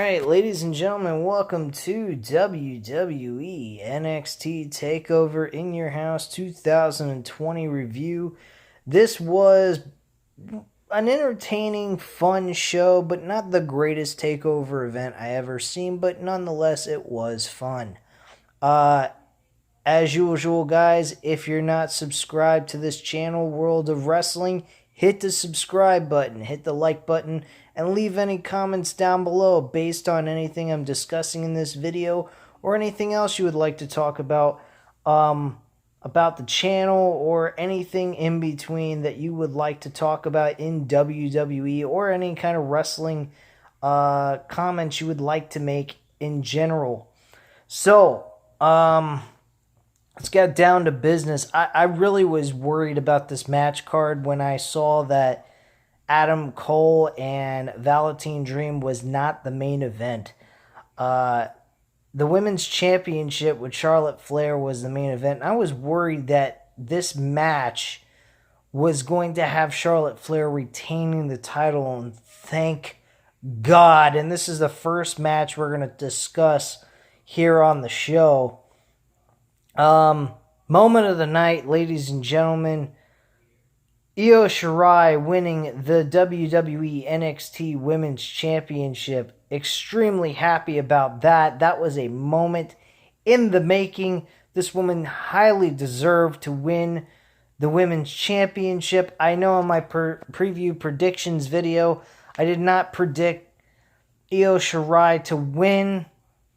Alright, ladies and gentlemen, welcome to WWE NXT Takeover in Your House 2020 review. This was an entertaining, fun show, but not the greatest takeover event I ever seen, but nonetheless, it was fun. As usual, guys, if you're not subscribed to this channel, World of Wrestling, hit the subscribe button, hit the like button, and leave any comments down below based on anything I'm discussing in this video or anything else you would like to talk about the channel or anything in between that you would like to talk about in WWE or any kind of wrestling comments you would like to make in general. So, let's get down to business. I really was worried about this match card when I saw that Adam Cole and Velveteen Dream was not the main event. The Women's Championship with Charlotte Flair was the main event. I was worried that this match was going to have Charlotte Flair retaining the title, and thank God. And this is the first match we're going to discuss here on the show. Moment of the night, ladies and gentlemen. Io Shirai winning the WWE NXT Women's Championship. Extremely happy about that. That was a moment in the making. This woman highly deserved to win the Women's Championship. I know in my preview predictions video, I did not predict Io Shirai to win.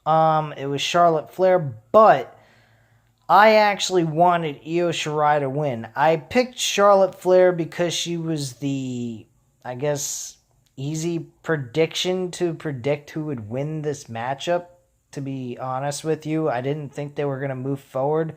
It was Charlotte Flair, but I actually wanted Io Shirai to win. I picked Charlotte Flair because she was the, I guess, easy prediction to predict who would win this matchup, to be honest with you. I didn't think they were going to move forward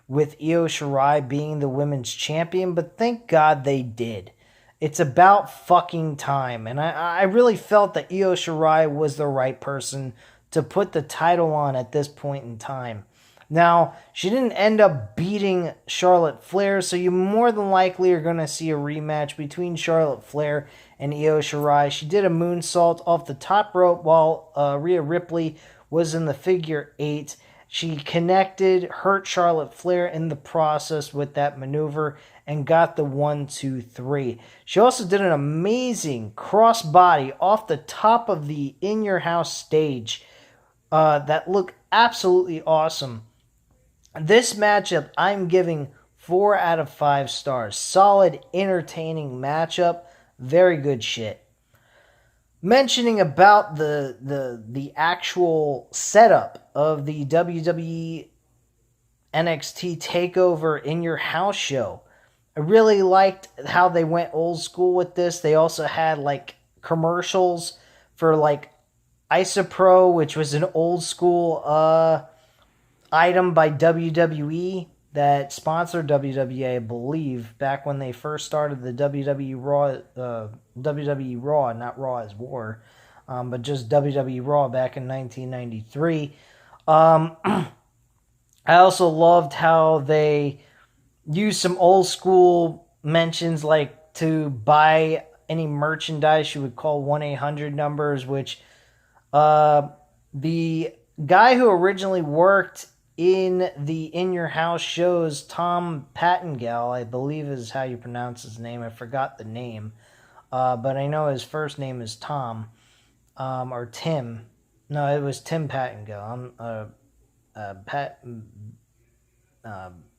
with Io Shirai being the women's champion, but thank God they did. It's about fucking time, and I really felt that Io Shirai was the right person to put the title on at this point in time. Now, she didn't end up beating Charlotte Flair, so you more than likely are going to see a rematch between Charlotte Flair and Io Shirai. She did a moonsault off the top rope while Rhea Ripley was in the figure 8. She connected, hurt Charlotte Flair in the process with that maneuver, and got the 1, 2, 3. She also did an amazing crossbody off the top of the In Your House stage that looked absolutely awesome. This matchup, I'm giving 4 out of 5 stars. Solid, entertaining matchup. Very good shit. Mentioning about the actual setup of the WWE NXT TakeOver In Your House show. I really liked how they went old school with this. They also had like commercials for like Isopro, which was an old school item by WWE that sponsored WWE, I believe, back when they first started the WWE Raw, not Raw as War, but just WWE Raw back in 1993. I also loved how they used some old school mentions, like to buy any merchandise you would call 1-800 numbers, which the guy who originally worked in the In Your House shows, Tom Patton, I believe is how you pronounce his name. I forgot the name. But I know his first name is Tom. Or Tim. No, it was Tim Pattingale.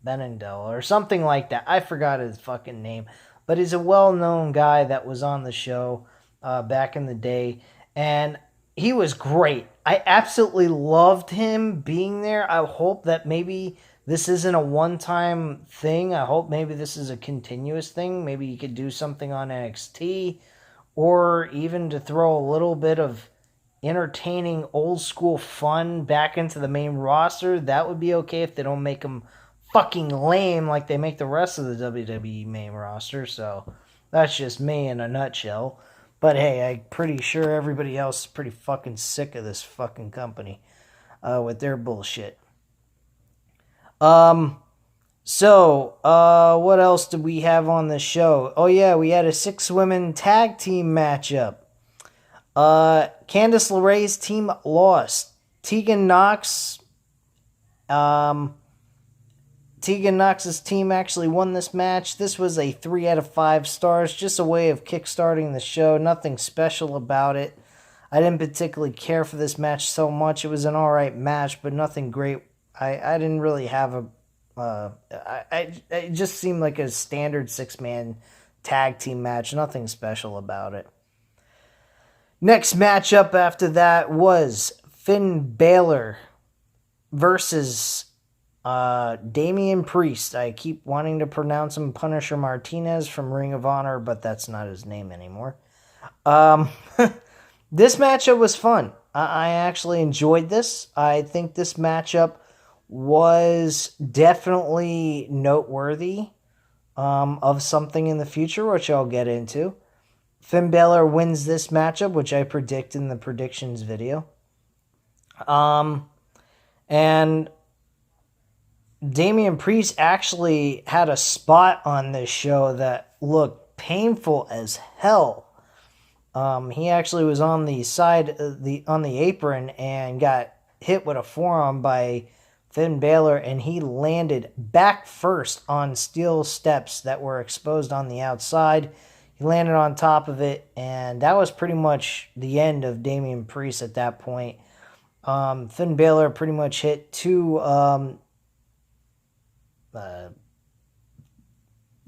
Benendel or something like that. I forgot his fucking name. But he's a well-known guy that was on the show back in the day. And he was great. I absolutely loved him being there. I hope that maybe this isn't a one-time thing. I hope maybe this is a continuous thing. Maybe he could do something on NXT, or even to throw a little bit of entertaining old-school fun back into the main roster. That would be okay if they don't make him fucking lame like they make the rest of the WWE main roster. So that's just me in a nutshell. But hey, I'm pretty sure everybody else is pretty fucking sick of this fucking company with their bullshit. So, what else did we have on the show? Oh yeah, we had a 6-women tag team matchup. Candice LeRae's team lost. Tegan Knox's team actually won this match. This was a 3 out of 5 stars, just a way of kickstarting the show. Nothing special about it. I didn't particularly care for this match so much. It was an alright match, but nothing great. I didn't really have it just seemed like a standard 6-man tag team match. Nothing special about it. Next matchup after that was Finn Baylor versus Damien Priest. I keep wanting to pronounce him Punisher Martinez from Ring of Honor, but that's not his name anymore. This matchup was fun. I actually enjoyed this. I think this matchup was definitely noteworthy of something in the future, which I'll get into. Finn Baylor wins this matchup, which I predict in the predictions video. And Damien Priest actually had a spot on this show that looked painful as hell. He actually was on the side, on the apron, and got hit with a forearm by Finn Baylor, and he landed back first on steel steps that were exposed on the outside. He landed on top of it, and that was pretty much the end of Damien Priest at that point. Finn Baylor pretty much hit 2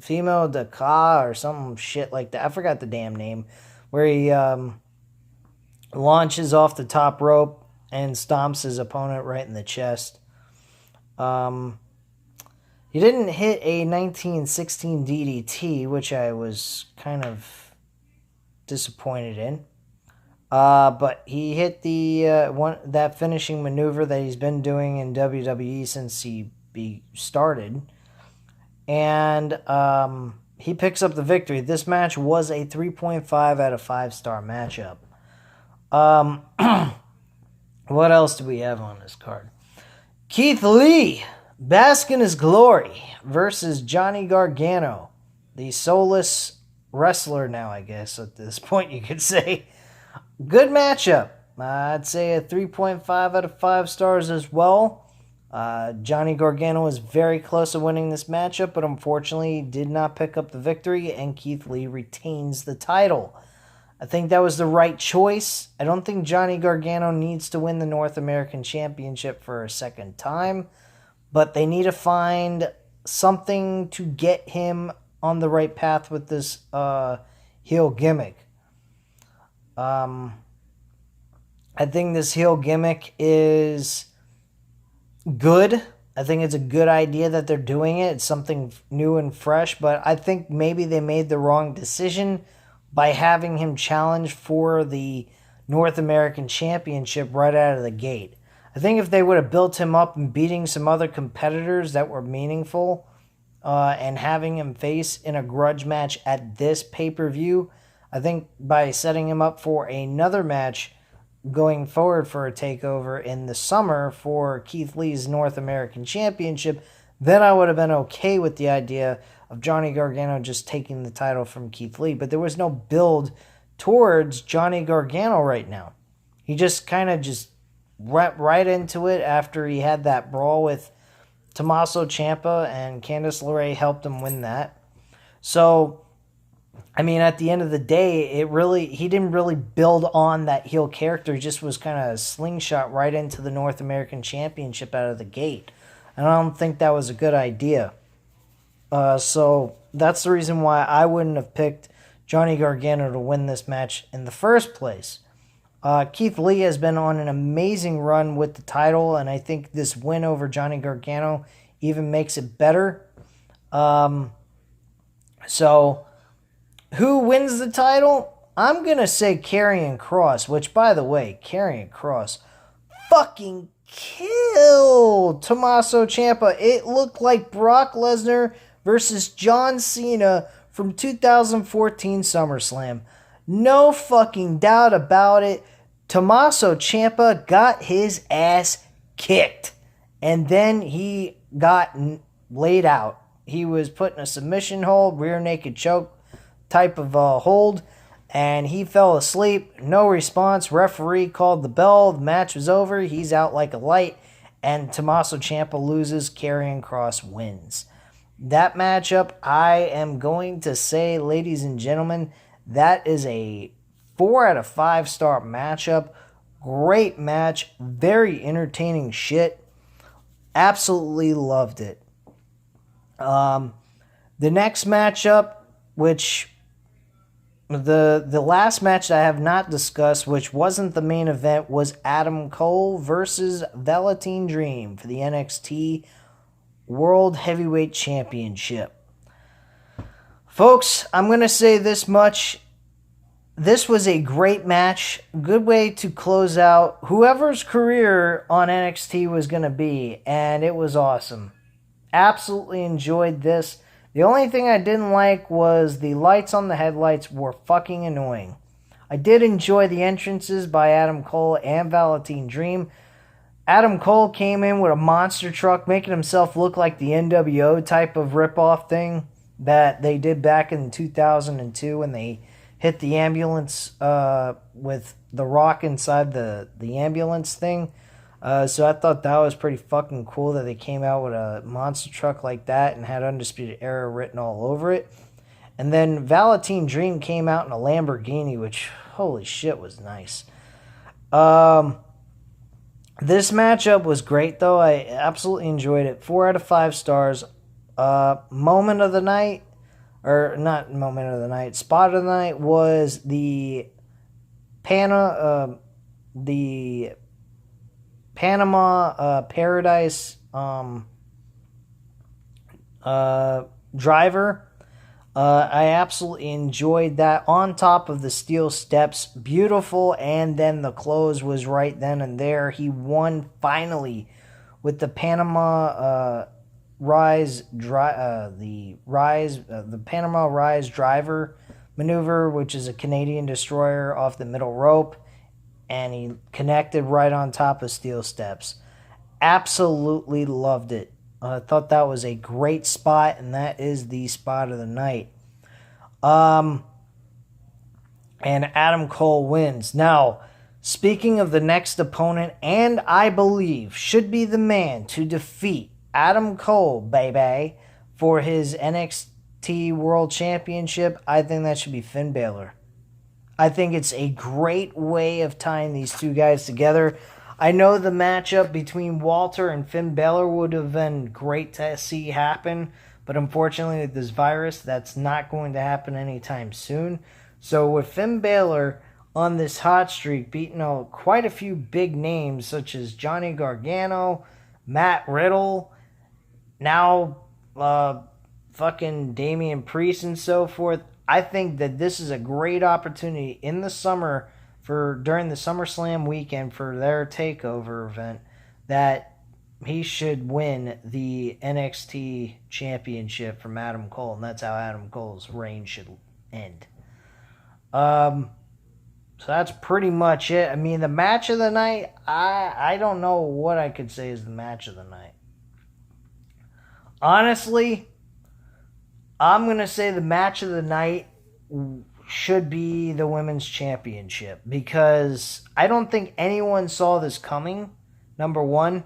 female Daka or some shit like that. I forgot the damn name. Where he launches off the top rope and stomps his opponent right in the chest. He didn't hit a 1916 DDT, which I was kind of disappointed in. But he hit that finishing maneuver that he's been doing in WWE since he started. And he picks up the victory. This match was a 3.5 out of 5-star matchup. What else do we have on this card? Keith Lee, bask in his glory, versus Johnny Gargano, the soulless wrestler now, I guess, at this point you could say. Good matchup. I'd say a 3.5 out of 5 stars as well. Johnny Gargano was very close to winning this matchup, but unfortunately did not pick up the victory, and Keith Lee retains the title. I think that was the right choice. I don't think Johnny Gargano needs to win the North American Championship for a second time, but they need to find something to get him on the right path with this heel gimmick. I think this heel gimmick is good. I think it's a good idea that they're doing it. It's something new and fresh, but I think maybe they made the wrong decision by having him challenge for the North American Championship right out of the gate. I think if they would have built him up and beating some other competitors that were meaningful and having him face in a grudge match at this pay-per-view, I think by setting him up for another match going forward for a takeover in the summer for Keith Lee's North American Championship, then I would have been okay with the idea of Johnny Gargano just taking the title from Keith Lee. But there was no build towards Johnny Gargano right now. He just kind of just went right into it after he had that brawl with Tommaso Ciampa, and Candice LeRae helped him win that. So, I mean, at the end of the day, he didn't really build on that heel character. He just was kind of a slingshot right into the North American Championship out of the gate. And I don't think that was a good idea. So that's the reason why I wouldn't have picked Johnny Gargano to win this match in the first place. Keith Lee has been on an amazing run with the title, and I think this win over Johnny Gargano even makes it better. So, who wins the title? I'm going to say Karrion Kross, which, by the way, Karrion Kross fucking killed Tommaso Ciampa. It looked like Brock Lesnar versus John Cena from 2014 SummerSlam. No fucking doubt about it. Tommaso Ciampa got his ass kicked. And then he got laid out. He was put in a submission hold, rear naked choke type of hold. and he fell asleep. No response. Referee called the bell. The match was over. He's out like a light, and Tommaso Ciampa loses. Karrion Kross wins. That matchup, I am going to say, ladies and gentlemen, that is a 4 out of 5 star matchup. Great match. Very entertaining shit. Absolutely loved it. The next matchup, which the last match that I have not discussed, which wasn't the main event, was Adam Cole versus Velveteen Dream for the NXT World Heavyweight Championship. Folks, I'm going to say this much. This was a great match. Good way to close out whoever's career on NXT was going to be, and it was awesome. Absolutely enjoyed this. The only thing I didn't like was the lights on the headlights were fucking annoying. I did enjoy the entrances by Adam Cole and Velveteen Dream. Adam Cole came in with a monster truck, making himself look like the NWO type of ripoff thing that they did back in 2002 when they hit the ambulance with The Rock inside the ambulance thing. So I thought that was pretty fucking cool that they came out with a monster truck like that and had Undisputed Era written all over it. And then Velveteen Dream came out in a Lamborghini, which, holy shit, was nice. This matchup was great, though. I absolutely enjoyed it. 4 out of 5 stars. Moment of the night, or not moment of the night, spot of the night was the Panama Paradise driver. I absolutely enjoyed that. On top of the steel steps, beautiful, and then the close was right then and there. He won finally with the Panama the Panama Rise driver maneuver, which is a Canadian destroyer off the middle rope, and he connected right on top of steel steps. Absolutely loved it. I thought that was a great spot, and that is the spot of the night. And Adam Cole wins. Now, speaking of the next opponent, and I believe should be the man to defeat Adam Cole, baby, for his NXT World Championship, I think that should be Finn Baylor. I think it's a great way of tying these two guys together. I know the matchup between Walter and Finn Baylor would have been great to see happen, but unfortunately with this virus, that's not going to happen anytime soon. So with Finn Baylor on this hot streak, beating quite a few big names such as Johnny Gargano, Matt Riddle, now fucking Damien Priest and so forth, I think that this is a great opportunity in the summer during the SummerSlam weekend for their Takeover event that he should win the NXT Championship from Adam Cole, and that's how Adam Cole's reign should end. So that's pretty much it. I mean, the match of the night, I don't know what I could say is the match of the night. Honestly, I'm going to say the match of the night should be the Women's Championship, because I don't think anyone saw this coming, number one.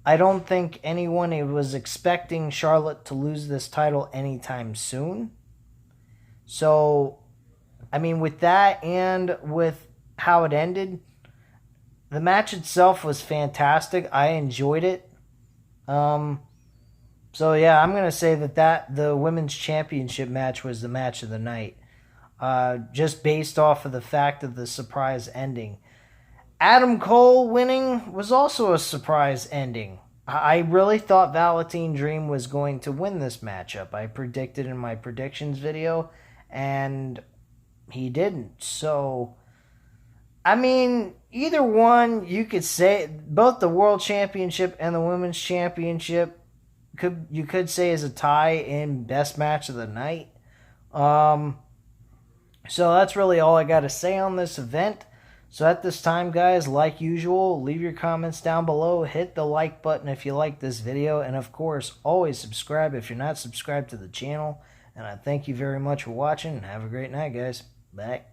I don't think anyone was expecting Charlotte to lose this title anytime soon. So, I mean, with that and with how it ended, the match itself was fantastic. I enjoyed it. So yeah, I'm going to say that the Women's Championship match was the match of the night. Just based off of the fact of the surprise ending. Adam Cole winning was also a surprise ending. I really thought Velveteen Dream was going to win this matchup. I predicted in my predictions video, and he didn't. So, I mean, either one, you could say, both the World Championship and the Women's Championship, you could say is a tie in best match of the night. So that's really all I got to say on this event. So at this time, guys, like usual, leave your comments down below. Hit the like button if you like this video. And of course, always subscribe if you're not subscribed to the channel. And I thank you very much for watching. And have a great night, guys. Bye.